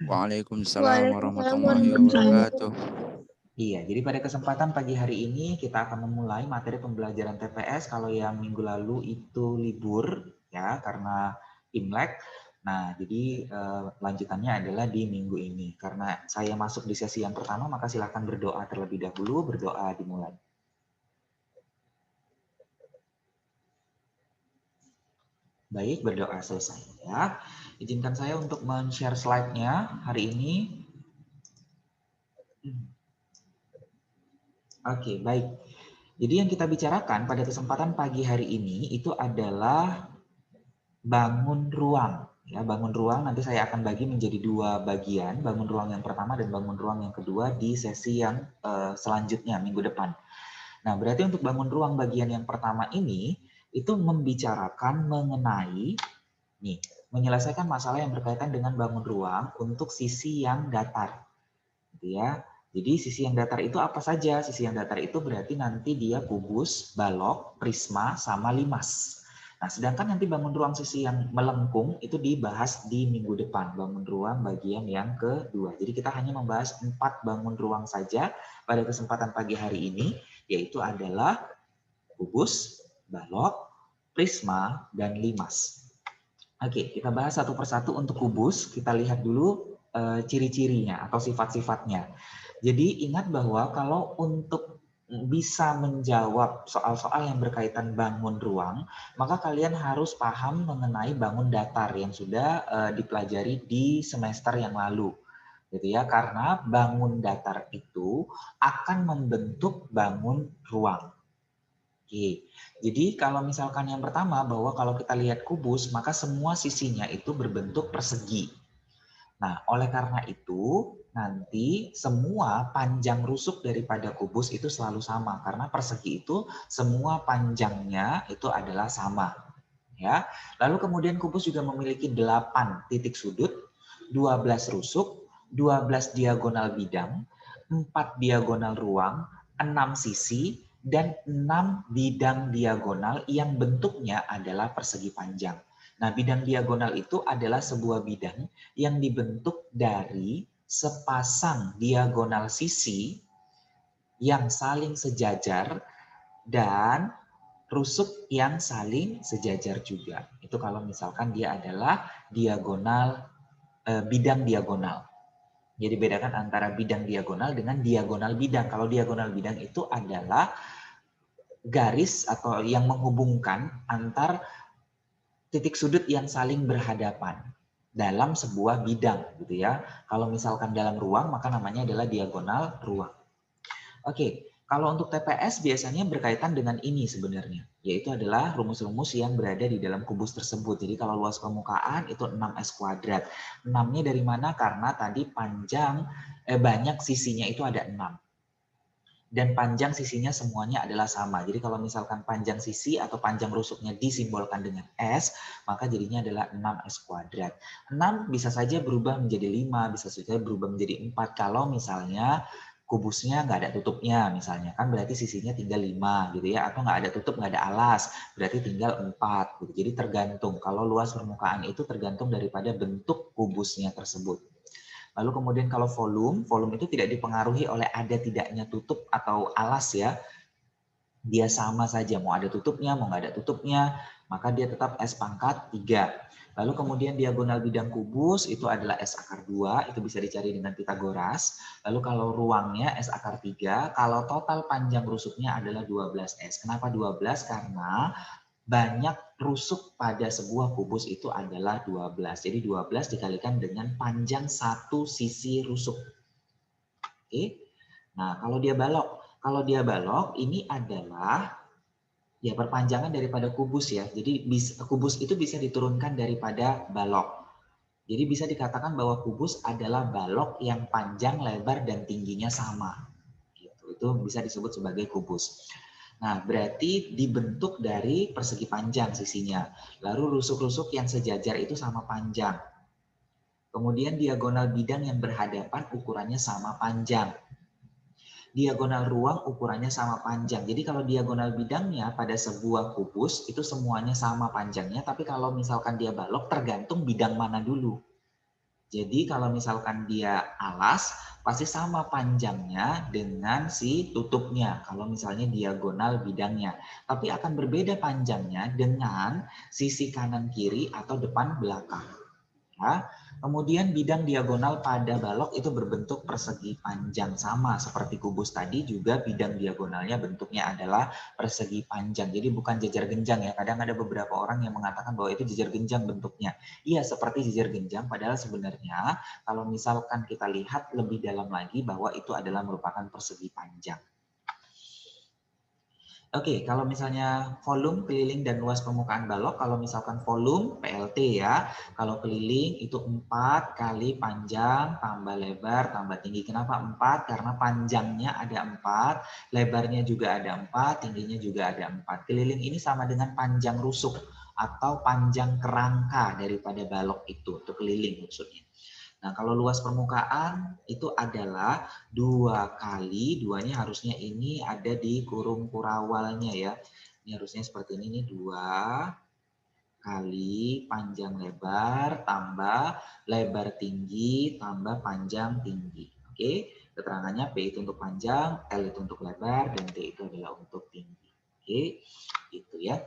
Waalaikumsalam Waalaikumsalam warahmatullahi warahmatullahi wabarakatuh. wabarakatuh. Iya, jadi pada kesempatan pagi hari ini kita akan memulai materi pembelajaran TPS. Kalau yang minggu lalu itu libur ya karena Imlek. Nah, jadi lanjutannya adalah di minggu ini. Karena saya masuk di sesi yang pertama, maka silakan berdoa terlebih dahulu. Berdoa dimulai. Baik, berdoa selesai ya. Izinkan saya untuk men-share slide-nya hari ini. Oke, baik. Jadi yang kita bicarakan pada kesempatan pagi hari ini itu adalah bangun ruang. Ya, bangun ruang nanti saya akan bagi menjadi dua bagian, bangun ruang yang pertama dan bangun ruang yang kedua di sesi yang selanjutnya minggu depan. Nah, berarti untuk bangun ruang bagian yang pertama ini itu membicarakan mengenai nih, menyelesaikan masalah yang berkaitan dengan bangun ruang untuk sisi yang datar. Gitu ya. Jadi sisi yang datar itu apa saja? Sisi yang datar itu berarti nanti dia kubus, balok, prisma, sama limas. Nah, sedangkan nanti bangun ruang sisi yang melengkung itu dibahas di minggu depan, bangun ruang bagian yang kedua. Jadi kita hanya membahas 4 bangun ruang saja pada kesempatan pagi hari ini, yaitu adalah kubus, balok, prisma, dan limas. Oke, kita bahas satu persatu untuk kubus. Kita lihat dulu ciri-cirinya atau sifat-sifatnya. Jadi ingat bahwa kalau untuk bisa menjawab soal-soal yang berkaitan bangun ruang, maka kalian harus paham mengenai bangun datar yang sudah dipelajari di semester yang lalu. Gitu ya, karena bangun datar itu akan membentuk bangun ruang. Oke, jadi kalau misalkan yang pertama bahwa kalau kita lihat kubus, maka semua sisinya itu berbentuk persegi. Nah, oleh karena itu, nanti semua panjang rusuk daripada kubus itu selalu sama. Karena persegi itu semua panjangnya itu adalah sama. Ya. Lalu kemudian kubus juga memiliki 8 titik sudut, 12 rusuk, 12 diagonal bidang, 4 diagonal ruang, 6 sisi, dan 6 bidang diagonal yang bentuknya adalah persegi panjang. Nah, bidang diagonal itu adalah sebuah bidang yang dibentuk dari sepasang diagonal sisi yang saling sejajar dan rusuk yang saling sejajar juga. Itu kalau misalkan dia adalah diagonal, bidang diagonal. Jadi bedakan antara bidang diagonal dengan diagonal bidang. Kalau diagonal bidang itu adalah garis atau yang menghubungkan antar titik sudut yang saling berhadapan dalam sebuah bidang gitu ya. Kalau misalkan dalam ruang maka namanya adalah diagonal ruang. Oke, kalau untuk TPS biasanya berkaitan dengan ini sebenarnya, yaitu adalah rumus-rumus yang berada di dalam kubus tersebut. Jadi kalau luas permukaan itu 6S kuadrat. 6-nya dari mana? Karena tadi panjang, banyak sisinya itu ada 6. Dan panjang sisinya semuanya adalah sama. Jadi kalau misalkan panjang sisi atau panjang rusuknya disimbolkan dengan S, maka jadinya adalah 6S kuadrat. 6 bisa saja berubah menjadi 5, bisa saja berubah menjadi 4 kalau misalnya kubusnya nggak ada tutupnya misalnya, kan berarti sisinya tinggal 5 gitu ya, atau nggak ada tutup, nggak ada alas, berarti tinggal 4 gitu. Jadi tergantung, kalau luas permukaan itu tergantung daripada bentuk kubusnya tersebut. Lalu kemudian kalau volume itu tidak dipengaruhi oleh ada tidaknya tutup atau alas ya. Dia sama saja, mau ada tutupnya, mau nggak ada tutupnya, maka dia tetap S pangkat 3. Lalu kemudian diagonal bidang kubus itu adalah S akar 2, itu bisa dicari dengan Pitagoras. Lalu kalau ruangnya S akar 3, kalau total panjang rusuknya adalah 12S. Kenapa 12? Karena banyak rusuk pada sebuah kubus itu adalah 12. Jadi 12 dikalikan dengan panjang satu sisi rusuk. Oke. Nah, kalau dia balok ini adalah ya perpanjangan daripada kubus ya. Jadi kubus itu bisa diturunkan daripada balok. Jadi bisa dikatakan bahwa kubus adalah balok yang panjang, lebar, dan tingginya sama. Gitu. Itu bisa disebut sebagai kubus. Nah, berarti dibentuk dari persegi panjang sisinya. Lalu rusuk-rusuk yang sejajar itu sama panjang. Kemudian diagonal bidang yang berhadapan ukurannya sama panjang. Diagonal ruang ukurannya sama panjang. Jadi kalau diagonal bidangnya pada sebuah kubus itu semuanya sama panjangnya, tapi kalau misalkan dia balok tergantung bidang mana dulu. Jadi kalau misalkan dia alas, pasti sama panjangnya dengan si tutupnya, kalau misalnya diagonal bidangnya. Tapi akan berbeda panjangnya dengan sisi kanan kiri atau depan belakang. Ya. Kemudian bidang diagonal pada balok itu berbentuk persegi panjang, sama seperti kubus tadi, juga bidang diagonalnya bentuknya adalah persegi panjang. Jadi bukan jejer genjang ya. Kadang ada beberapa orang yang mengatakan bahwa itu jejer genjang bentuknya. Iya, seperti jejer genjang, padahal sebenarnya kalau misalkan kita lihat lebih dalam lagi bahwa itu adalah merupakan persegi panjang. Oke, kalau misalnya volume, keliling, dan luas permukaan balok, kalau misalkan volume, PLT ya, kalau keliling itu 4 kali panjang tambah lebar tambah tinggi. Kenapa 4? Karena panjangnya ada 4, lebarnya juga ada 4, tingginya juga ada 4. Keliling ini sama dengan panjang rusuk atau panjang kerangka daripada balok itu, untuk keliling maksudnya. Nah, kalau luas permukaan itu adalah 2 kali, duanya harusnya ini ada di kurung kurawalnya ya. Ini harusnya seperti ini nih, 2 kali panjang lebar tambah lebar tinggi tambah panjang tinggi. Oke, keterangannya P itu untuk panjang, L itu untuk lebar, dan T itu adalah untuk tinggi. Oke, itu ya.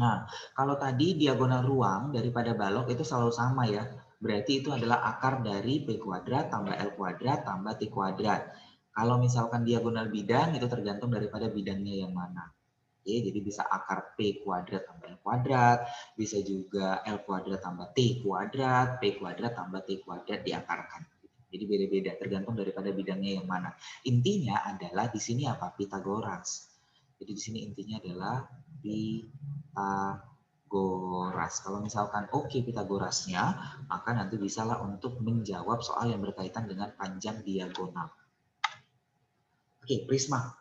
Nah, kalau tadi diagonal ruang daripada balok itu selalu sama ya. Berarti itu adalah akar dari P kuadrat tambah L kuadrat tambah T kuadrat. Kalau misalkan diagonal bidang itu tergantung daripada bidangnya yang mana. Oke, jadi bisa akar P kuadrat tambah L kuadrat, bisa juga L kuadrat tambah T kuadrat, P kuadrat tambah T kuadrat diakarkan. Jadi beda-beda tergantung daripada bidangnya yang mana. Intinya adalah di sini apa? Pitagoras. Jadi di sini intinya adalah Pitagoras. Kalau misalkan oke Pitagorasnya, maka nanti bisalah untuk menjawab soal yang berkaitan dengan panjang diagonal. Oke, prisma.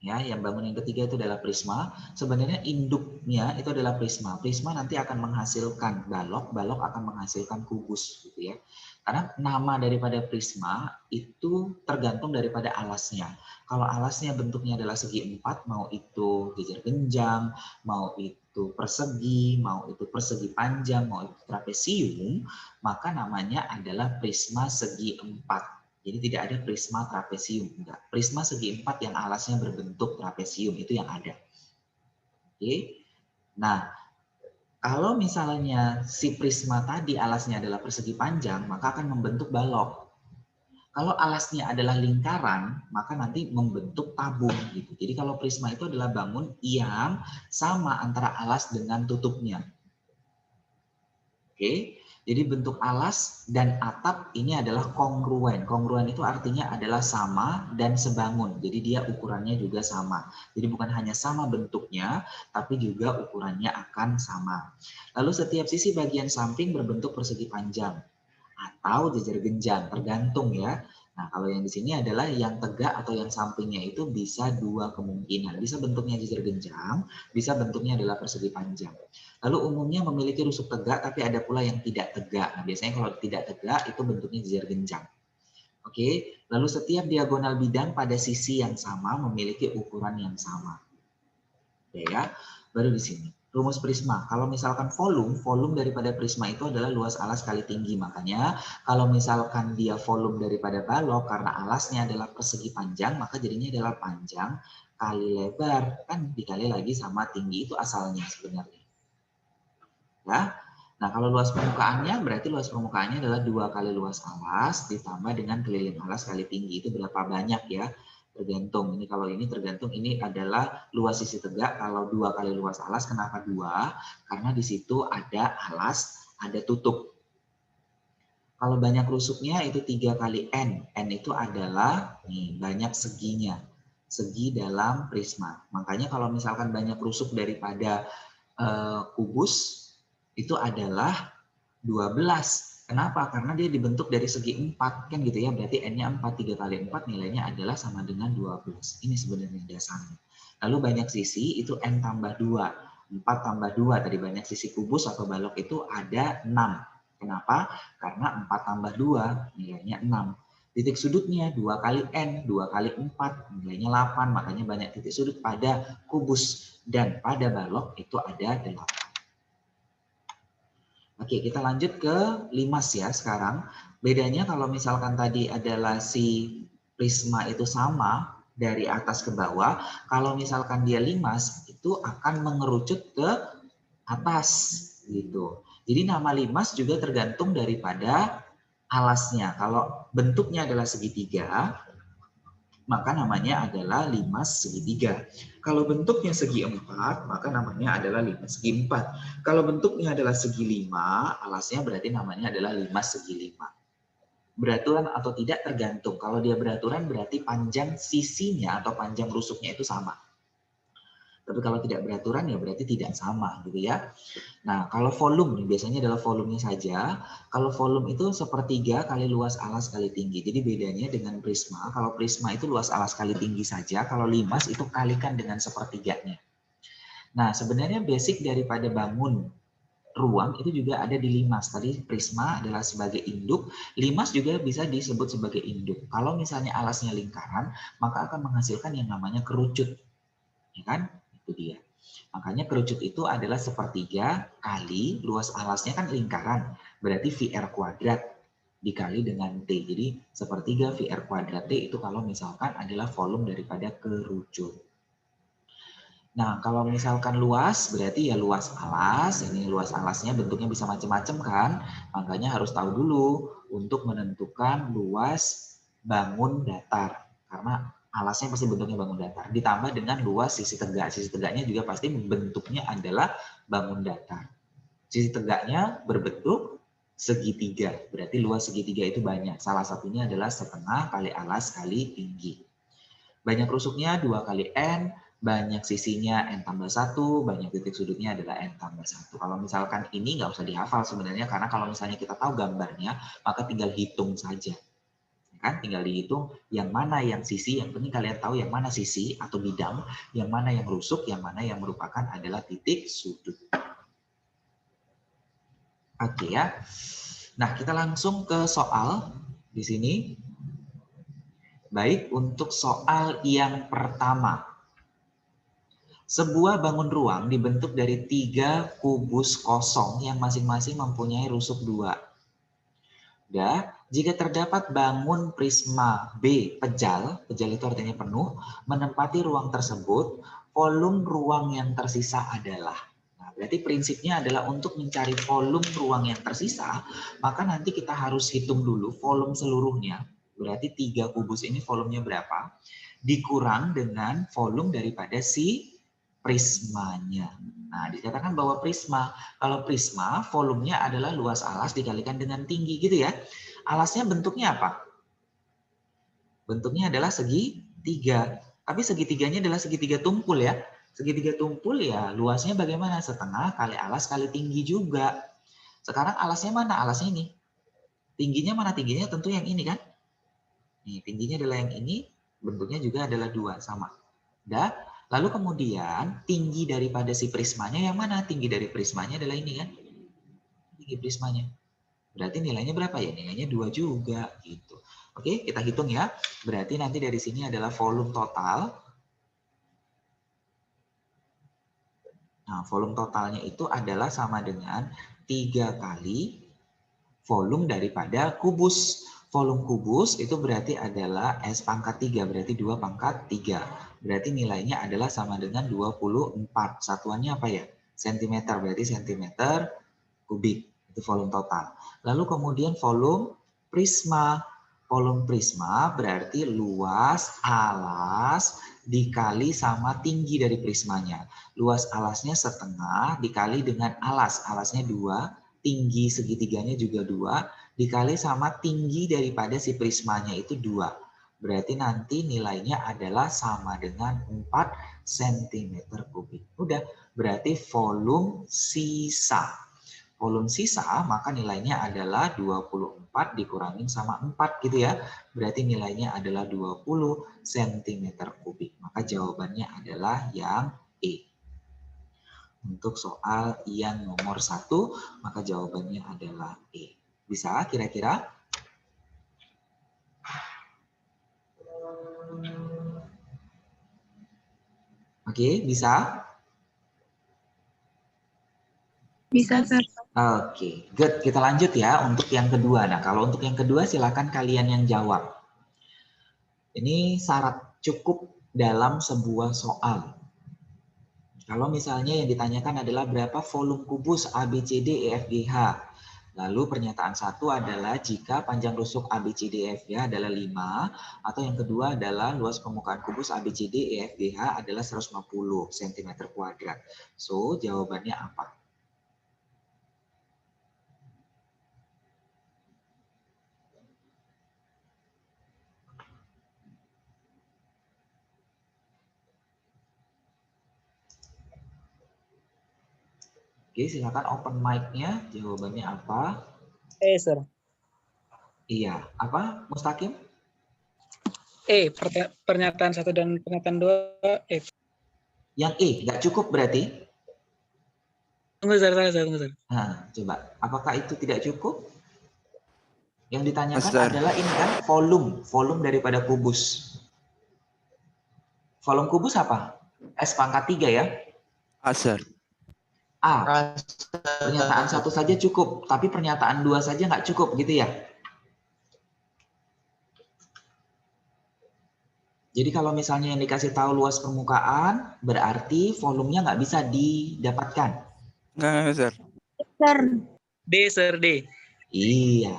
Ya, yang bangun yang ketiga itu adalah prisma. Sebenarnya induknya itu adalah prisma. Prisma nanti akan menghasilkan balok, balok akan menghasilkan kubus, gitu ya. Karena nama daripada prisma itu tergantung daripada alasnya. Kalau alasnya bentuknya adalah segi 4, mau itu jejer genjang, mau itu persegi, mau itu persegi panjang, mau itu trapesium, maka namanya adalah prisma segi 4. Jadi tidak ada prisma trapesium, enggak. Prisma segi 4 yang alasnya berbentuk trapesium itu yang ada. Oke. Nah, kalau misalnya si prisma tadi alasnya adalah persegi panjang, maka akan membentuk balok. Kalau alasnya adalah lingkaran, maka nanti membentuk tabung gitu. Jadi kalau prisma itu adalah bangun yang sama antara alas dengan tutupnya. Oke. Jadi bentuk alas dan atap ini adalah kongruen. Kongruen itu artinya adalah sama dan sebangun. Jadi dia ukurannya juga sama. Jadi bukan hanya sama bentuknya, tapi juga ukurannya akan sama. Lalu setiap sisi bagian samping berbentuk persegi panjang atau jejer genjang, tergantung ya. Nah, kalau yang di sini adalah yang tegak atau yang sampingnya itu bisa dua kemungkinan. Bisa bentuknya jejer genjang, bisa bentuknya adalah persegi panjang. Lalu umumnya memiliki rusuk tegak, tapi ada pula yang tidak tegak. Nah, biasanya kalau tidak tegak itu bentuknya jejer genjang. Oke, lalu setiap diagonal bidang pada sisi yang sama memiliki ukuran yang sama. Oke ya, baru di sini. Rumus prisma, kalau misalkan volume daripada prisma itu adalah luas alas kali tinggi. Makanya kalau misalkan dia volume daripada balok, karena alasnya adalah persegi panjang, maka jadinya adalah panjang kali lebar. Kan dikali lagi sama tinggi, itu asalnya sebenarnya. Ya. Nah, kalau luas permukaannya, berarti luas permukaannya adalah 2 kali luas alas ditambah dengan keliling alas kali tinggi. Itu berapa banyak ya? Tergantung. Ini kalau ini tergantung, ini adalah luas sisi tegak. Kalau 2 kali luas alas, kenapa 2? Karena di situ ada alas, ada tutup. Kalau banyak rusuknya itu 3 kali N. N itu adalah nih, banyak seginya. Segi dalam prisma. Makanya kalau misalkan banyak rusuk daripada kubus, itu adalah 12. Kenapa? Karena dia dibentuk dari segi 4 kan gitu ya. Berarti N-nya 4, 3 kali 4 nilainya adalah sama dengan 12. Ini sebenarnya dasarnya. Lalu banyak sisi itu N tambah 2. 4 tambah 2 tadi banyak sisi kubus atau balok itu ada 6. Kenapa? Karena 4 tambah 2 nilainya 6. Titik sudutnya 2 kali N, 2 kali 4 nilainya 8. Makanya banyak titik sudut pada kubus dan pada balok itu ada 8. Oke, kita lanjut ke limas ya sekarang. Bedanya kalau misalkan tadi adalah si prisma itu sama dari atas ke bawah, kalau misalkan dia limas itu akan mengerucut ke atas gitu. Jadi nama limas juga tergantung daripada alasnya. Kalau bentuknya adalah segitiga, maka namanya adalah limas segitiga. Kalau bentuknya segi empat, maka namanya adalah limas segi empat. Kalau bentuknya adalah segi lima, alasnya berarti namanya adalah limas segi lima. Beraturan atau tidak tergantung. Kalau dia beraturan berarti panjang sisinya atau panjang rusuknya itu sama. Tapi kalau tidak beraturan ya berarti tidak sama gitu ya. Nah, kalau volume biasanya adalah volumenya saja. Kalau volume itu sepertiga kali luas alas kali tinggi. Jadi bedanya dengan prisma, kalau prisma itu luas alas kali tinggi saja, kalau limas itu kalikan dengan sepertiganya. Nah, sebenarnya basic daripada bangun ruang itu juga ada di limas. Tadi prisma adalah sebagai induk, limas juga bisa disebut sebagai induk. Kalau misalnya alasnya lingkaran, maka akan menghasilkan yang namanya kerucut. Ya kan? Itu dia. Makanya kerucut itu adalah sepertiga kali luas alasnya kan lingkaran. Berarti VR kuadrat dikali dengan T. Jadi sepertiga VR kuadrat T itu kalau misalkan adalah volume daripada kerucut. Nah, kalau misalkan luas berarti ya luas alas. Ini luas alasnya bentuknya bisa macam-macam kan. Makanya harus tahu dulu untuk menentukan luas bangun datar. Karena alasnya pasti bentuknya bangun datar. Ditambah dengan luas sisi tegak. Sisi tegaknya juga pasti bentuknya adalah bangun datar. Sisi tegaknya berbentuk segitiga. Berarti luas segitiga itu banyak. Salah satunya adalah setengah kali alas kali tinggi. Banyak rusuknya 2 kali N, banyak sisinya N tambah 1, banyak titik sudutnya adalah N tambah 1. Kalau misalkan ini nggak usah dihafal sebenarnya, karena kalau misalnya kita tahu gambarnya, maka tinggal hitung saja. Kan tinggal dihitung yang mana yang sisi, yang penting kalian tahu yang mana sisi atau bidang, yang mana yang rusuk, yang mana yang merupakan adalah titik sudut. Oke ya. Nah, kita langsung ke soal di sini. Baik, untuk soal yang pertama. Sebuah bangun ruang dibentuk dari 3 kubus kosong yang masing-masing mempunyai rusuk 2. Jika terdapat bangun prisma B pejal itu artinya penuh, menempati ruang tersebut, volume ruang yang tersisa adalah. Nah, berarti prinsipnya adalah untuk mencari volume ruang yang tersisa, maka nanti kita harus hitung dulu volume seluruhnya. Berarti 3 kubus ini volumenya berapa? Dikurang dengan volume daripada si prismanya. Nah, dikatakan bahwa prisma, kalau prisma volumenya adalah luas alas dikalikan dengan tinggi gitu ya. Alasnya bentuknya apa? Bentuknya adalah segitiga. Tapi segitiganya adalah segitiga tumpul ya. Segitiga tumpul ya luasnya bagaimana? Setengah kali alas kali tinggi juga. Sekarang alasnya mana? Alasnya ini. Tingginya mana? Tingginya tentu yang ini kan. Nih, tingginya adalah yang ini. Bentuknya juga adalah 2, sama. Lalu kemudian tinggi daripada si prismanya yang mana? Tinggi dari prismanya adalah ini kan. Tinggi prismanya. Berarti nilainya berapa ya? Nilainya 2 juga gitu. Oke, kita hitung ya. Berarti nanti dari sini adalah volume total. Nah, volume totalnya itu adalah sama dengan 3 kali volume daripada kubus. Volume kubus itu berarti adalah S pangkat 3, berarti 2 pangkat 3. Berarti nilainya adalah sama dengan 24. Satuannya apa ya? Sentimeter, berarti sentimeter kubik. Itu volume total. Lalu kemudian volume prisma. Volume prisma berarti luas alas dikali sama tinggi dari prismanya. Luas alasnya setengah dikali dengan alas. Alasnya 2, tinggi segitiganya juga 2, dikali sama tinggi daripada si prismanya itu 2. Berarti nanti nilainya adalah sama dengan 4 cm kubik. Udah, berarti volume sisa. Volume sisa maka nilainya adalah 24 dikurangin sama 4 gitu ya. Berarti nilainya adalah 20 cm kubik. Maka jawabannya adalah yang E. Untuk soal yang nomor 1, maka jawabannya adalah E. Bisa kira-kira? Oke, bisa? Bisa, Sir. Oke, good. Kita lanjut ya untuk yang kedua. Nah, kalau untuk yang kedua silakan kalian yang jawab. Ini syarat cukup dalam sebuah soal. Kalau misalnya yang ditanyakan adalah berapa volume kubus ABCDEFGH. Lalu pernyataan satu adalah jika panjang rusuk ABCDEFGH adalah 5, atau yang kedua adalah luas permukaan kubus ABCDEFGH adalah 150 cm². So, jawabannya apa? Oke, silakan open mic-nya. Jawabannya apa? Sir. Iya, apa? Mustaqim? Pernyataan 1 dan pernyataan 2, Yang nggak cukup berarti? Tunggu, Sir. Nah, coba. Apakah itu tidak cukup? Yang ditanyakan Master. adalah ini kan volume daripada kubus. Volume kubus apa? S pangkat 3 ya? Sir. A. Pernyataan 1 saja cukup, tapi pernyataan 2 saja nggak cukup gitu ya? Jadi kalau misalnya yang dikasih tahu luas permukaan, berarti volumenya nggak bisa didapatkan. Nggak, Sir. Sir, D. Iya.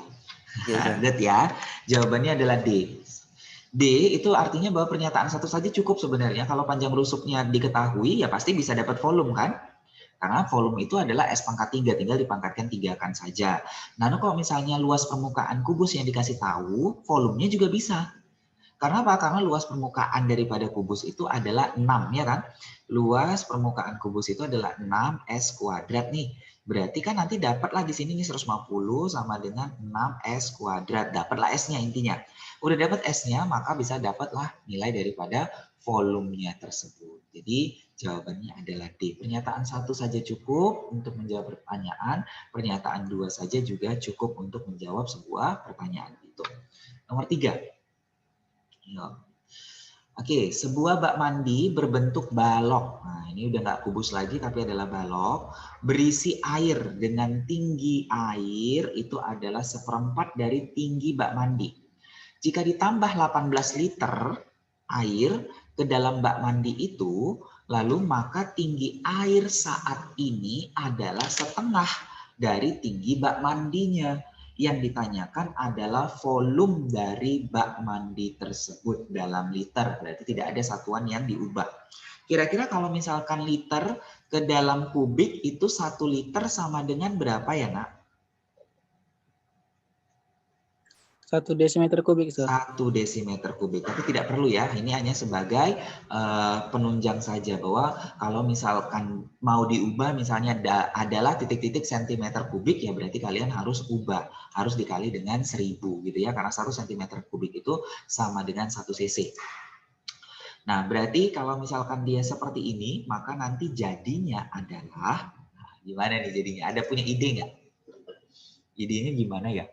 Iya, Sir. Good ya. Jawabannya adalah D. D itu artinya bahwa pernyataan 1 saja cukup sebenarnya. Kalau panjang rusuknya diketahui, ya pasti bisa dapat volume kan? Karena volume itu adalah S pangkat 3, tinggal dipangkatkan 3 kan saja. Nah, kalau misalnya luas permukaan kubus yang dikasih tahu, volumenya juga bisa. Karena apa? Karena luas permukaan daripada kubus itu adalah 6, ya kan? Luas permukaan kubus itu adalah 6S² nih. Berarti kan nanti dapatlah di sini nih 150 sama dengan 6S². Dapatlah S-nya intinya. Udah dapat S-nya, maka bisa dapatlah nilai daripada volumenya tersebut. Jadi jawabannya adalah D. Pernyataan 1 saja cukup untuk menjawab pertanyaan, pernyataan 2 saja juga cukup untuk menjawab sebuah pertanyaan itu. Nomor 3. Oke, sebuah bak mandi berbentuk balok. Nah, ini udah nggak kubus lagi tapi adalah balok. Berisi air dengan tinggi air itu adalah 1/4 dari tinggi bak mandi. Jika ditambah 18 liter air ke dalam bak mandi itu, lalu maka tinggi air saat ini adalah setengah dari tinggi bak mandinya. Yang ditanyakan adalah volume dari bak mandi tersebut dalam liter. Berarti tidak ada satuan yang diubah. Kira-kira kalau misalkan liter ke dalam kubik itu 1 liter sama dengan berapa ya, Nak? 1 desimeter kubik, Sir. 1 desimeter kubik, tapi tidak perlu ya, ini hanya sebagai penunjang saja bahwa kalau misalkan mau diubah misalnya adalah titik-titik sentimeter kubik, ya berarti kalian harus ubah, harus dikali dengan 1000 gitu ya, karena 1 sentimeter kubik itu sama dengan 1 cc. Nah berarti kalau misalkan dia seperti ini, maka nanti jadinya adalah, nah, gimana nih jadinya, ada punya ide nggak? Idenya gimana ya?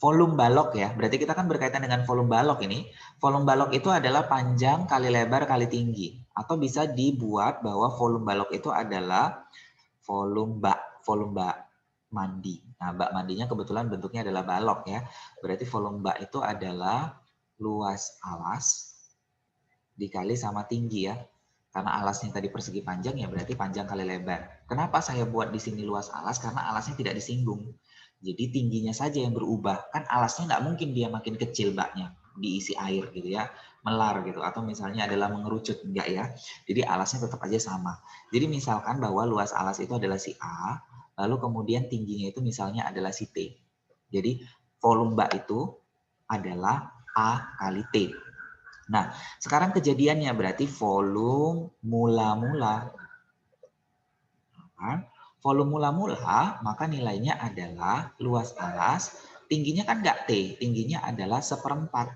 Volume balok ya, berarti kita kan berkaitan dengan volume balok ini. Volume balok itu adalah panjang kali lebar kali tinggi. Atau bisa dibuat bahwa volume balok itu adalah volume bak mandi. Nah, bak mandinya kebetulan bentuknya adalah balok ya. Berarti volume bak itu adalah luas alas dikali sama tinggi ya. Karena alasnya tadi persegi panjang ya berarti panjang kali lebar. Kenapa saya buat di sini luas alas? Karena alasnya tidak disinggung. Jadi tingginya saja yang berubah. Kan alasnya nggak mungkin dia makin kecil baknya diisi air gitu ya, melar gitu. Atau misalnya adalah mengerucut, enggak ya. Jadi alasnya tetap aja sama. Jadi misalkan bahwa luas alas itu adalah si A, lalu kemudian tingginya itu misalnya adalah si T. Jadi volume bak itu adalah A kali T. Nah, sekarang kejadiannya berarti volume mula-mula. Volume mula-mula, maka nilainya adalah luas alas, tingginya kan nggak T, tingginya adalah 1/4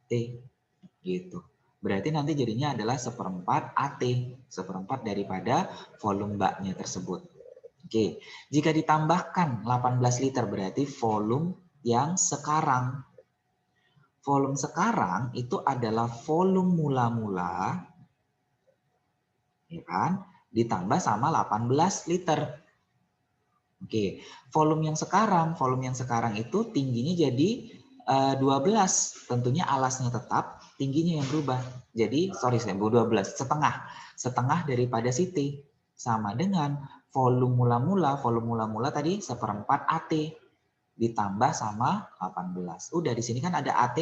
T, gitu. Berarti nanti jadinya adalah 1/4 AT, 1/4 daripada volume baknya tersebut. Oke, jika ditambahkan 18 liter berarti volume yang sekarang. Volume sekarang itu adalah volume mula-mula, ya kan? ditambah sama 18 liter. Oke, volume yang sekarang itu tingginya jadi 12. Tentunya alasnya tetap, tingginya yang berubah. Jadi, sorry saya 12, setengah daripada si T sama dengan volume mula-mula tadi 1/4 AT ditambah sama 18. Udah di sini kan ada AT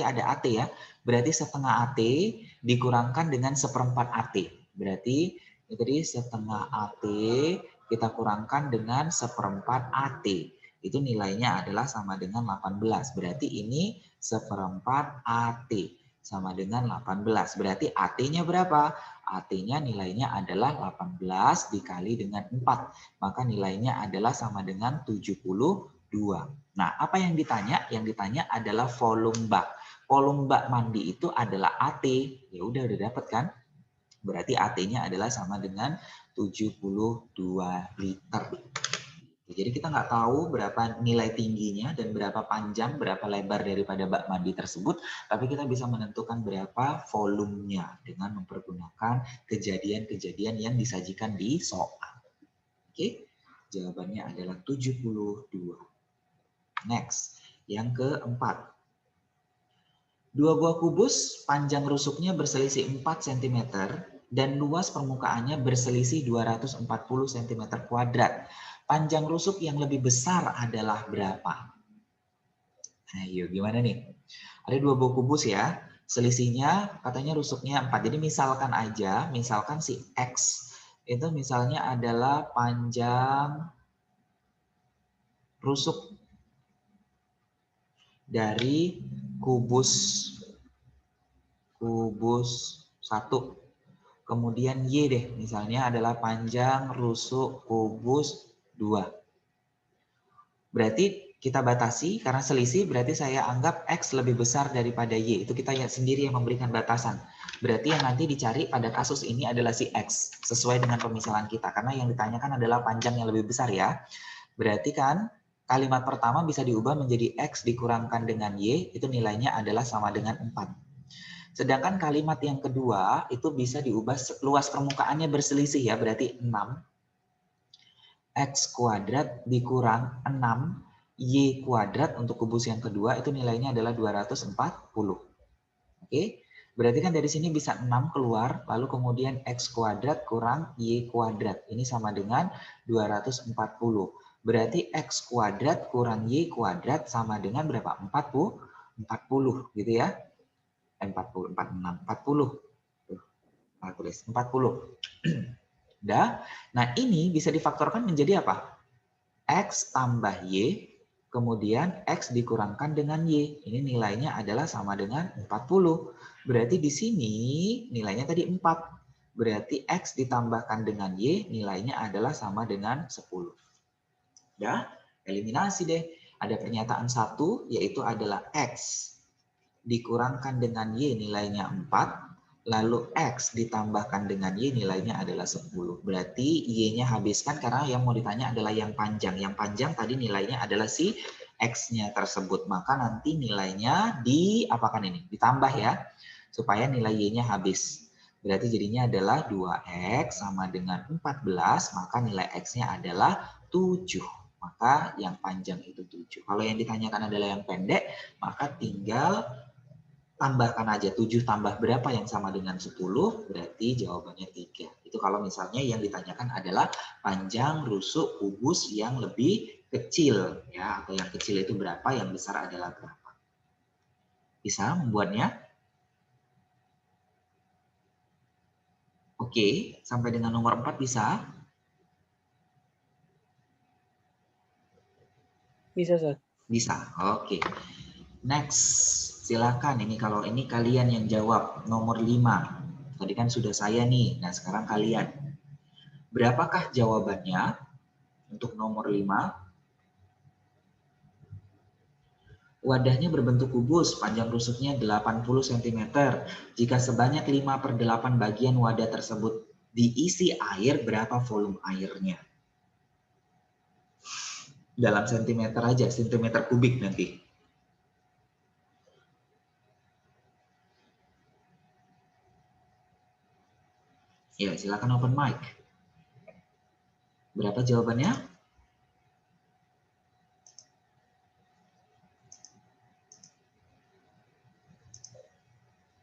ya. Berarti setengah AT dikurangkan dengan 1/4 AT. Berarti ini tadi setengah AT kita kurangkan dengan 1/4 AT. Itu nilainya adalah sama dengan 18. Berarti ini 1/4 AT sama dengan 18. Berarti AT-nya berapa? AT-nya nilainya adalah 18 dikali dengan 4. Maka nilainya adalah sama dengan 72. Nah, apa yang ditanya? Yang ditanya adalah volume bak. Volume bak mandi itu adalah AT. Ya udah dapat kan? Berarti AT-nya adalah sama dengan 72 liter. Jadi kita nggak tahu berapa nilai tingginya dan berapa panjang, berapa lebar daripada bak mandi tersebut, tapi kita bisa menentukan berapa volumenya dengan mempergunakan kejadian-kejadian yang disajikan di soal. Oke, jawabannya adalah 72. Next, yang keempat. Dua buah kubus, panjang rusuknya berselisih 4 cm dan luas permukaannya berselisih 240 cm kuadrat. Panjang rusuk yang lebih besar adalah berapa? Ayo, gimana nih? Ada dua buah kubus ya. Selisihnya katanya rusuknya 4. Jadi misalkan aja, misalkan si X itu misalnya adalah panjang rusuk dari kubus 1. Kemudian Y deh, misalnya adalah panjang rusuk kubus 2. Berarti kita batasi, karena selisih berarti saya anggap X lebih besar daripada Y. Itu kita sendiri yang memberikan batasan. Berarti yang nanti dicari pada kasus ini adalah si X, sesuai dengan pemisalan kita. Karena yang ditanyakan adalah panjang yang lebih besar ya. Berarti kan kalimat pertama bisa diubah menjadi X dikurangkan dengan Y, itu nilainya adalah sama dengan 4. Sedangkan kalimat yang kedua itu bisa diubah luas permukaannya berselisih ya, berarti 6. X kuadrat dikurang 6 Y kuadrat untuk kubus yang kedua itu nilainya adalah 240. Oke, berarti kan dari sini bisa 6 keluar, lalu kemudian X kuadrat kurang Y kuadrat. Ini sama dengan 240. Berarti X kuadrat kurang Y kuadrat sama dengan berapa? 40 gitu ya. 40, 46, 40. Tuh, tulis 40. Udah. Nah, ini bisa difaktorkan menjadi apa? X tambah Y, kemudian X dikurangkan dengan Y. Ini nilainya adalah sama dengan 40. Berarti di sini nilainya tadi 4. Berarti X ditambahkan dengan Y, nilainya adalah sama dengan 10. Udah, eliminasi deh. Ada pernyataan 1, yaitu adalah X dikurangkan dengan Y nilainya 4. Lalu X ditambahkan dengan Y nilainya adalah 10. Berarti Y-nya habiskan karena yang mau ditanya adalah yang panjang. Yang panjang tadi nilainya adalah si X-nya tersebut. Maka nanti nilainya diapakan ini? Ditambah ya. Supaya nilai Y-nya habis. Berarti jadinya adalah 2X sama dengan 14. Maka nilai X-nya adalah 7. Maka yang panjang itu 7. Kalau yang ditanyakan adalah yang pendek, maka tinggal tambahkan aja 7 tambah berapa yang sama dengan 10, berarti jawabannya 3. Itu kalau misalnya yang ditanyakan adalah panjang rusuk kubus yang lebih kecil ya, atau yang kecil itu berapa, yang besar adalah berapa. Bisa membuatnya? Oke, sampai dengan nomor 4 bisa? Bisa, Sir. Bisa. Oke. Next, silakan. Ini kalau ini kalian yang jawab nomor 5. Tadi kan sudah saya nih. Nah, sekarang kalian. Berapakah jawabannya untuk nomor 5? Wadahnya berbentuk kubus, panjang rusuknya 80 cm. Jika sebanyak 5/8 bagian wadah tersebut diisi air, berapa volume airnya? Dalam sentimeter aja, sentimeter kubik nanti. Ya, silakan open mic. Berapa jawabannya?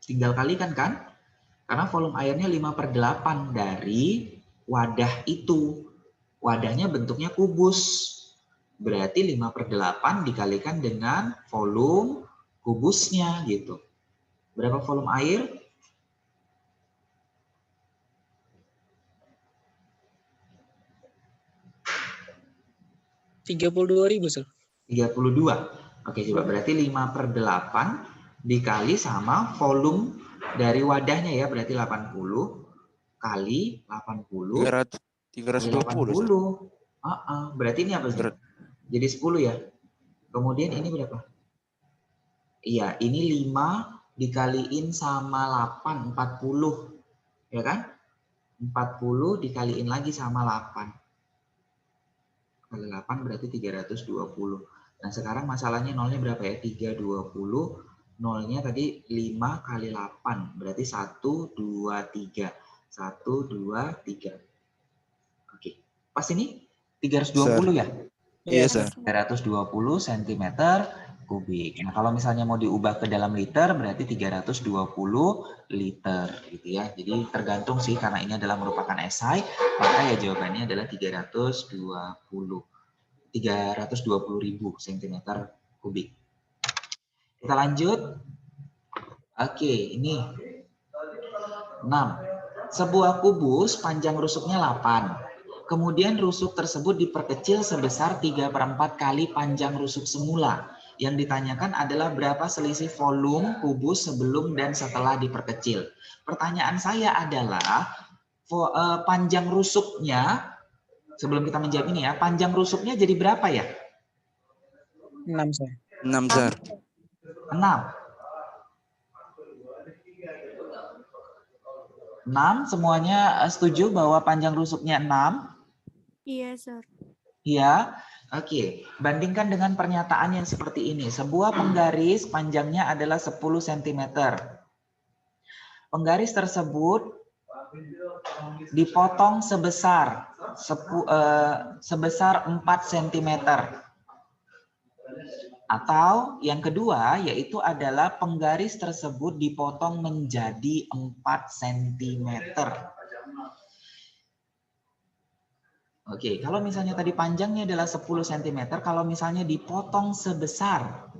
Tinggal kalikan kan? Karena volume airnya 5/8 dari wadah itu. Wadahnya bentuknya kubus. Berarti 5/8 dikalikan dengan volume kubusnya gitu. Berapa volume air? 32.000, Sir. 32. Oke, coba berarti 5/8 dikali sama volume dari wadahnya ya, berarti 80 kali 80 kali 320. 80. Berarti ini apa sih? Jadi 10 ya. Kemudian ini berapa? Iya, ini 5 dikaliin sama 8, 40. Ya kan? 40 dikaliin lagi sama 8. Kali 8 berarti 320. Nah, sekarang masalahnya nolnya berapa ya? 320. Nolnya tadi 5 kali 8. Berarti 1, 2, 3. 1, 2, 3. Oke. Pas ini 320 ya? Iya, Sir. 320 cm kubik. Nah, kalau misalnya mau diubah ke dalam liter berarti 320 liter gitu ya. Jadi tergantung sih, karena ini adalah merupakan esai, maka ya jawabannya adalah 320.000 cm kubik. Kita lanjut. Oke, ini 6. Sebuah kubus panjang rusuknya 8. Kemudian rusuk tersebut diperkecil sebesar 3/4 kali panjang rusuk semula. Yang ditanyakan adalah berapa selisih volume kubus sebelum dan setelah diperkecil. Pertanyaan saya adalah panjang rusuknya, sebelum kita menjawab ini ya, panjang rusuknya jadi berapa ya? 6, Sir. 6, Sir. 6. 6, semuanya setuju bahwa panjang rusuknya 6? Iya, Sir. Iya. Oke, bandingkan dengan pernyataan yang seperti ini. Sebuah penggaris panjangnya adalah 10 cm. Penggaris tersebut dipotong sebesar 4 cm. Atau yang kedua yaitu adalah penggaris tersebut dipotong menjadi 4 cm. Oke, kalau misalnya tadi panjangnya adalah 10 cm, kalau misalnya dipotong sebesar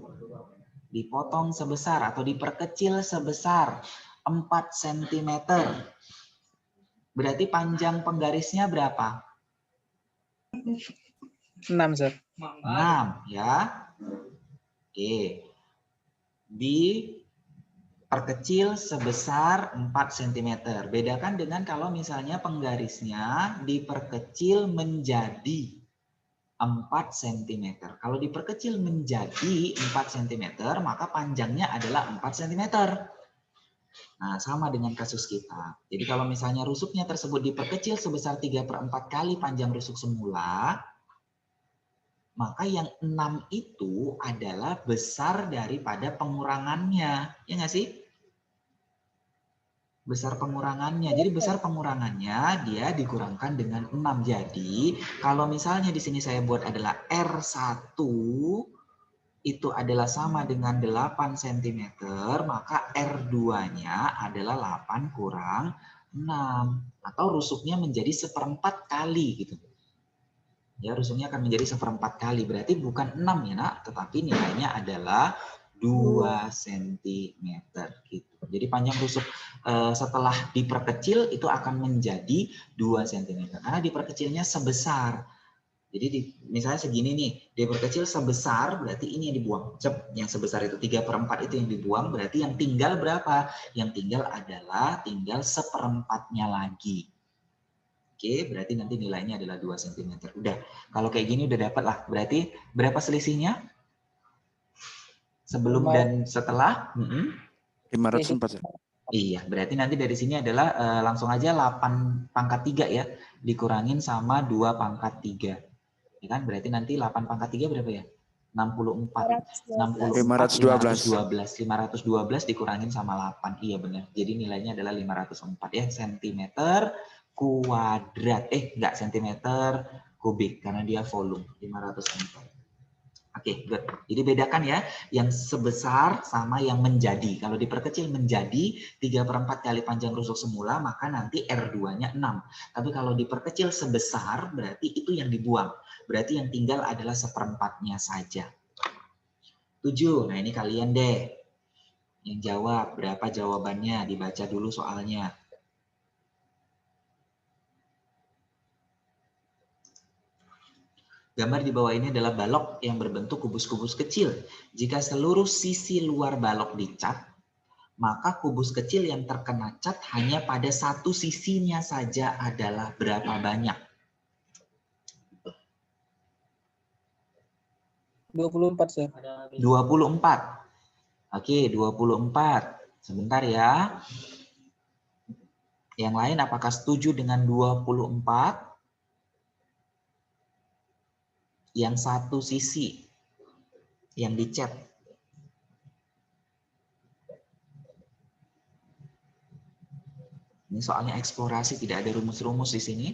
atau diperkecil sebesar 4 cm, berarti panjang penggarisnya berapa? 6, Sir. 6 ya. Oke. Diperkecil sebesar 4 cm. Bedakan dengan kalau misalnya penggarisnya diperkecil menjadi 4 cm. Kalau diperkecil menjadi 4 cm, maka panjangnya adalah 4 cm. Nah, sama dengan kasus kita. Jadi kalau misalnya rusuknya tersebut diperkecil sebesar 3/4 kali panjang rusuk semula, maka yang 6 itu adalah besar daripada pengurangannya. Ya nggak sih? Besar pengurangannya. Jadi besar pengurangannya dia dikurangkan dengan 6. Jadi kalau misalnya di sini saya buat adalah R1 itu adalah sama dengan 8 cm, maka R2-nya adalah 8 kurang 6. Atau rusuknya menjadi 1/4 kali gitu. Ya, rusuknya akan menjadi 1/4 kali. Berarti bukan 6 ya nak, tetapi nilainya adalah 2 cm gitu. Jadi panjang rusuk setelah diperkecil itu akan menjadi 2 cm. Karena diperkecilnya sebesar. Jadi misalnya segini nih, diperkecil sebesar berarti ini yang dibuang. Yang sebesar itu 3/4 itu yang dibuang, berarti yang tinggal berapa? Yang tinggal adalah tinggal 1/4-nya lagi. Oke, berarti nanti nilainya adalah 2 cm. Udah, kalau kayak gini udah dapat lah. Berarti berapa selisihnya? Sebelum dan setelah? 504, Sir. Iya, berarti nanti dari sini adalah langsung aja 8/3 ya. Dikurangin sama 2/3. Ya kan? Berarti nanti 8/3 berapa ya? 64. 512. 512 dikurangin sama 8. Iya benar. Jadi nilainya adalah 504 ya, cm kuadrat. Enggak, sentimeter kubik karena dia volume 500 meter. Oke, good. Jadi bedakan ya, yang sebesar sama yang menjadi. Kalau diperkecil menjadi 3/4 kali panjang rusuk semula, maka nanti R2-nya 6. Tapi kalau diperkecil sebesar, berarti itu yang dibuang. Berarti yang tinggal adalah 1/4-nya saja. 7. Nah, ini kalian deh yang jawab. Berapa jawabannya? Dibaca dulu soalnya. Gambar di bawah ini adalah balok yang berbentuk kubus-kubus kecil. Jika seluruh sisi luar balok dicat, maka kubus kecil yang terkena cat hanya pada satu sisinya saja adalah berapa banyak? 24, Sir. 24. Oke, 24. Sebentar ya. Yang lain apakah setuju dengan 24? Yang satu sisi yang dicat. Ini soalnya eksplorasi, tidak ada rumus-rumus di sini.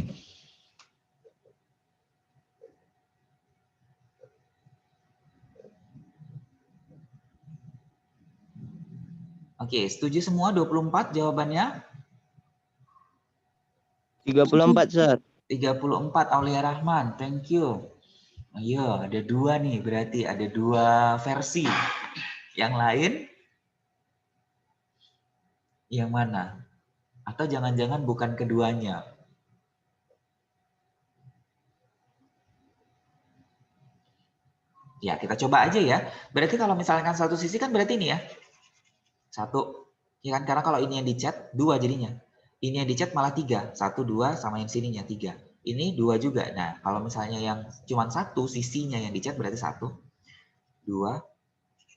Oke, setuju semua 24 jawabannya? 34, Sir. 34 Aulia Rahman, thank you. Ayo, ada 2 nih, berarti ada 2 versi. Yang lain? Yang mana? Atau jangan-jangan bukan keduanya? Ya, kita coba aja ya. Berarti kalau misalkan satu sisi kan berarti ini ya. 1. Ya kan, karena kalau ini yang dicat, 2 jadinya. Ini yang dicat malah 3. 1, 2, sama yang sininya 3. Ini 2 juga. Nah, kalau misalnya yang cuma satu sisinya yang dicat berarti 1, 2,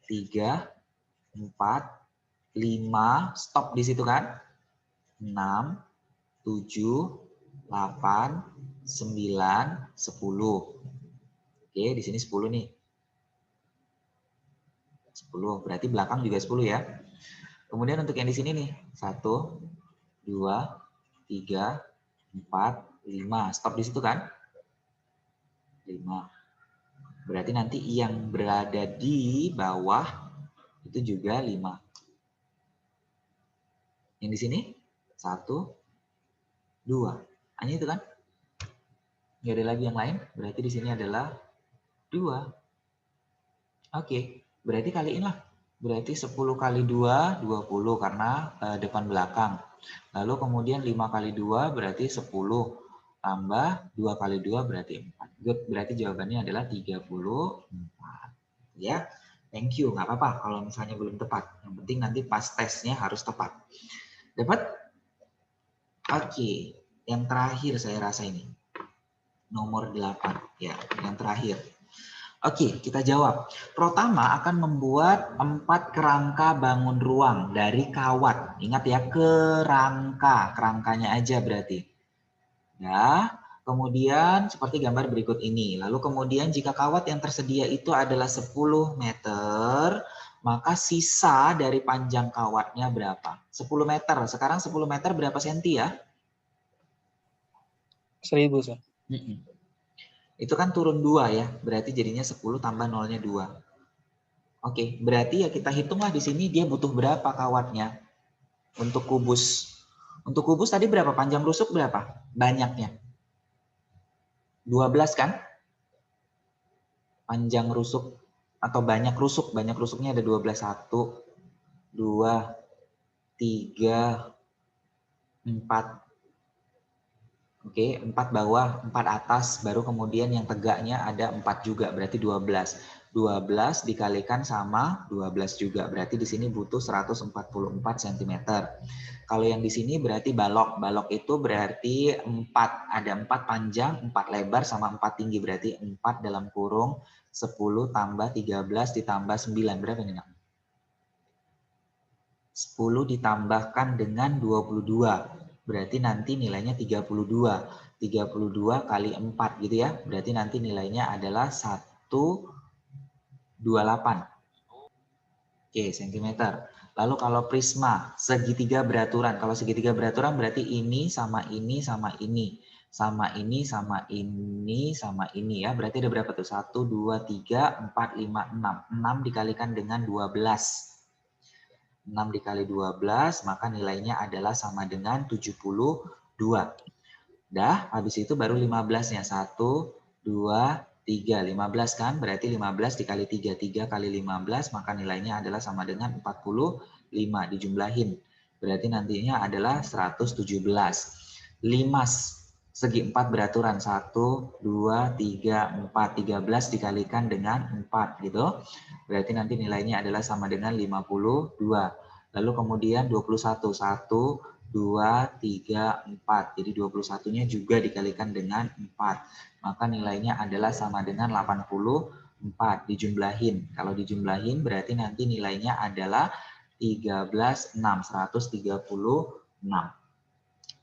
3, 4, 5. Stop di situ kan? 6, 7, 8, 9, 10. Oke, di sini 10 nih. 10, berarti belakang juga 10 ya. Kemudian untuk yang di sini nih, 1, 2, 3, 4, 5. Stop di situ kan? 5. Berarti nanti yang berada di bawah itu juga 5. Yang di sini 1, 2. Hanya itu kan? Nggak ada lagi yang lain. Berarti di sini adalah 2. Oke, berarti kaliin lah. Berarti 10 kali 2, 20 karena depan belakang. Lalu kemudian 5 kali 2 berarti 10. Tambah 2 kali 2 berarti 4. Good, berarti jawabannya adalah 34. Ya, thank you. Nggak apa-apa kalau misalnya belum tepat. Yang penting nanti pas tesnya harus tepat. Dapat? Oke, yang terakhir saya rasa ini. Nomor 8. Ya, yang terakhir. Oke, kita jawab. Protama akan membuat 4 kerangka bangun ruang dari kawat. Ingat ya, kerangkanya aja berarti. Ya, kemudian seperti gambar berikut ini. Lalu kemudian jika kawat yang tersedia itu adalah 10 meter, maka sisa dari panjang kawatnya berapa? 10 meter. Sekarang 10 meter berapa senti ya? 1000, Sir. Itu kan turun 2 ya, berarti jadinya 10 tambah nolnya 2. Oke, berarti ya kita hitunglah di sini dia butuh berapa kawatnya untuk kubus. Untuk kubus tadi berapa? Panjang rusuk berapa? Banyaknya. 12 kan? Panjang rusuk atau banyak rusuk. Banyak rusuknya ada 12. 1, 2, 3, 4. Oke, 4 bawah, 4 atas, baru kemudian yang tegaknya ada 4 juga, berarti 12. 12 dikalikan sama 12 juga, berarti di sini butuh 144 cm. Kalau yang di sini berarti balok. Balok itu berarti 4, ada 4 panjang, 4 lebar, sama 4 tinggi, berarti 4 dalam kurung 10 tambah 13 ditambah 9, berapa ini nak? 10 ditambahkan dengan 22. Berarti nanti nilainya 32. 32 kali 4 gitu ya. Berarti nanti nilainya adalah 128. Oke, sentimeter. Lalu kalau prisma, segitiga beraturan. Kalau segitiga beraturan berarti ini sama ini sama ini. Sama ini sama ini sama ini ya. Berarti ada berapa tuh? 1, 2, 3, 4, 5, 6. 6 dikalikan dengan 12. 6 dikali 12, maka nilainya adalah sama dengan 72. Dah, habis itu baru 15-nya. 1, 2, 3. 15 kan? Berarti 15 dikali 3. 3 kali 15, maka nilainya adalah sama dengan 45. Dijumlahin. Berarti nantinya adalah 117. 5 segi 4 beraturan. 1, 2, 3, 4. 13 dikalikan dengan 4 gitu. Berarti nanti nilainya adalah sama dengan 52. Lalu kemudian 21. 1, 2, 3, 4. Jadi 21-nya juga dikalikan dengan 4. Maka nilainya adalah sama dengan 84. Dijumlahin. Kalau dijumlahin berarti nanti nilainya adalah 13,6. 136.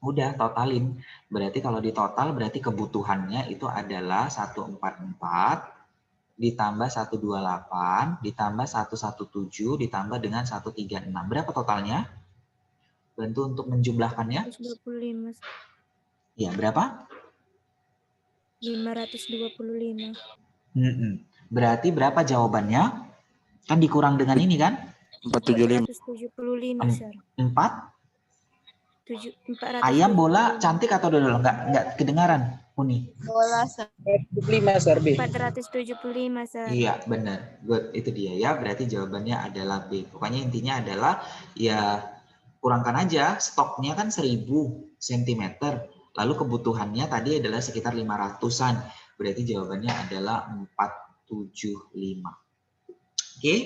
Udah totalin. Berarti kalau di total berarti kebutuhannya itu adalah 144 ditambah 128 ditambah 117 ditambah dengan 136. Berapa totalnya? Bantu untuk menjumlahkannya. 125. Ya, berapa? 525. Berarti berapa jawabannya? Kan dikurang dengan ini kan? 475. 475, Sir. 4? 425. Ayam, bola, cantik atau dodol? Enggak kedengaran, Uni. Bola, Sir. 5 Sir B. 475, Sir. Iya, benar. Good, itu dia ya. Berarti jawabannya adalah B. Pokoknya intinya adalah ya kurangkan aja, stoknya kan 1000 cm. Lalu kebutuhannya tadi adalah sekitar 500-an. Berarti jawabannya adalah 475. Oke,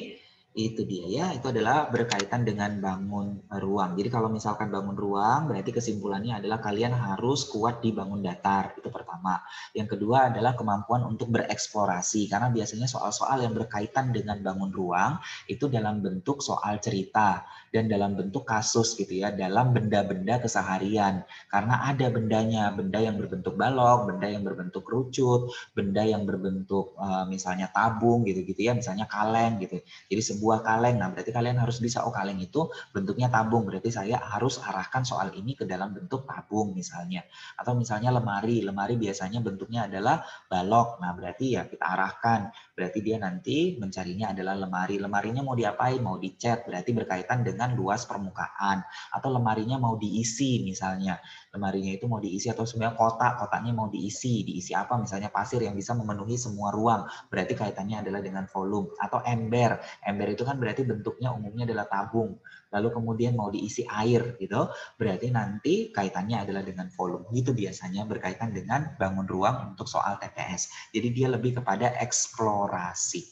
itu dia ya. Itu adalah berkaitan dengan bangun ruang. Jadi kalau misalkan bangun ruang, berarti kesimpulannya adalah kalian harus kuat di bangun datar. Itu pertama. Yang kedua adalah kemampuan untuk bereksplorasi. Karena biasanya soal-soal yang berkaitan dengan bangun ruang itu dalam bentuk soal cerita dan dalam bentuk kasus gitu ya, dalam benda-benda keseharian. Karena ada bendanya, benda yang berbentuk balok, benda yang berbentuk kerucut, benda yang berbentuk misalnya tabung gitu-gitu ya, misalnya kaleng gitu. Jadi sebuah kaleng, nah berarti kalian harus bisa, oh kaleng itu bentuknya tabung, berarti saya harus arahkan soal ini ke dalam bentuk tabung misalnya. Atau misalnya lemari, lemari biasanya bentuknya adalah balok, nah berarti ya kita arahkan, berarti dia nanti mencarinya adalah lemari. Lemarinya mau diapain? Mau dicat, berarti berkaitan dengan luas permukaan. Atau lemarinya mau diisi misalnya, lemarinya itu mau diisi atau sebenarnya kotaknya mau diisi apa? Misalnya pasir yang bisa memenuhi semua ruang, berarti kaitannya adalah dengan volume. Atau ember, ember itu kan berarti bentuknya umumnya adalah tabung, lalu kemudian mau diisi air gitu, berarti nanti kaitannya adalah dengan volume. Itu biasanya berkaitan dengan bangun ruang untuk soal TPS. Jadi dia lebih kepada eksplorasi.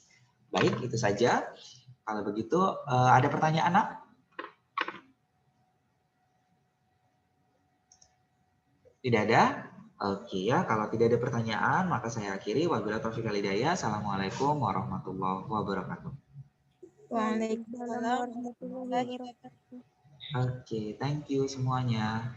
Baik, itu saja. Kalau begitu ada pertanyaan, Nak? Tidak ada? Oke ya, kalau tidak ada pertanyaan maka saya akhiri. Wabillahi taufiq wal hidayah. Assalamualaikum warahmatullahi wabarakatuh. Waalaikumsalam warahmatullahi wabarakatuh. Oke, thank you semuanya.